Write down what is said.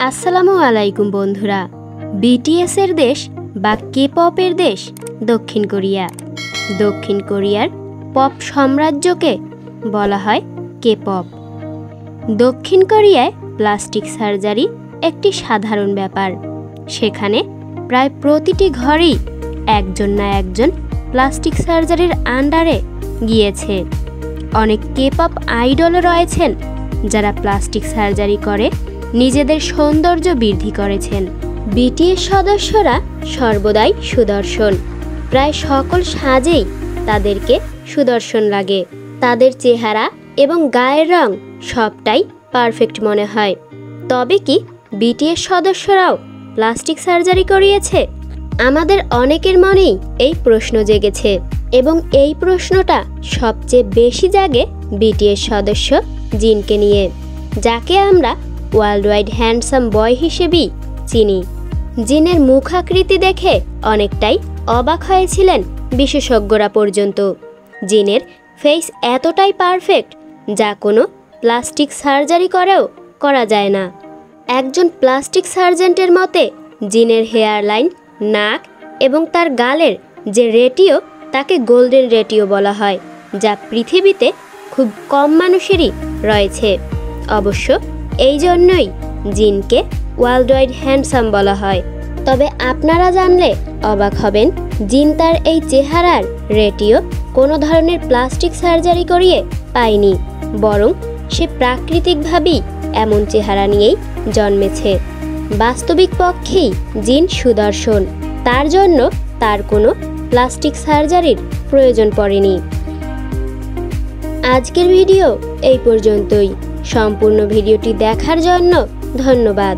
আসসালামু আলাইকুম বন্ধুরা। বিটিএস এর দেশ বা কে পপের দেশ দক্ষিণ কোরিয়া। দক্ষিণ কোরিয়ার পপ সাম্রাজ্যকে বলা হয় কে পপ। দক্ষিণ কোরিয়ায় প্লাস্টিক সার্জারি একটি সাধারণ ব্যাপার। সেখানে প্রায় প্রতিটি ঘরেই একজন না একজন প্লাস্টিক সার্জারির আন্ডারে গিয়েছে। অনেক কে পপ আইডলও রয়েছেন যারা প্লাস্টিক সার্জারি করে নিজেদের সৌন্দর্য বৃদ্ধি করেছেন। বিটিএস সদস্যরা সর্বদাই সুদর্শন। প্রায় সকল সাজেই তাদেরকে সুদর্শন লাগে। তাদের চেহারা এবং গায়ের রং সবটাই পারফেক্ট মনে হয়। তবে কি বিটিএস সদস্যরাও প্লাস্টিক সার্জারি করিয়েছে? আমাদের অনেকের মনেই এই প্রশ্ন জেগেছে এবং এই প্রশ্নটা সবচেয়ে বেশি জাগে বিটিএস সদস্য জিনকে নিয়ে, যাকে আমরা ওয়ার্ল্ড ওয়াইড হ্যান্ডসাম বয় হিসেবেই চিনি। জিনের মুখাকৃতি দেখে অনেকটাই অবাক হয়েছিলেন বিশেষজ্ঞরা পর্যন্ত। জিনের ফেস এতটাই পারফেক্ট যা কোনো প্লাস্টিক সার্জারি করেও করা যায় না। একজন প্লাস্টিক সার্জেন্টের মতে জিনের হেয়ার লাইন, নাক এবং তার গালের যে রেটিও তাকে গোল্ডেন রেটিও বলা হয়, যা পৃথিবীতে খুব কম মানুষেরই রয়েছে। অবশ্য এই জন্যই জিনকে ওয়ার্ল্ড ওয়াইড হ্যান্ডসাম বলা হয়। তবে আপনারা জানলে অবাক হবেন, জিন তার এই চেহারার রেটিও কোনো ধরনের প্লাস্টিক সার্জারি করিয়ে পায়নি, বরং সে প্রাকৃতিকভাবেই এমন চেহারা নিয়েই জন্মেছে। বাস্তবিক পক্ষেই জিন সুদর্শন, তার জন্য তার কোনো প্লাস্টিক সার্জারির প্রয়োজন পড়েনি। আজকের ভিডিও এই পর্যন্তই। সম্পূর্ণ ভিডিওটি দেখার জন্য ধন্যবাদ।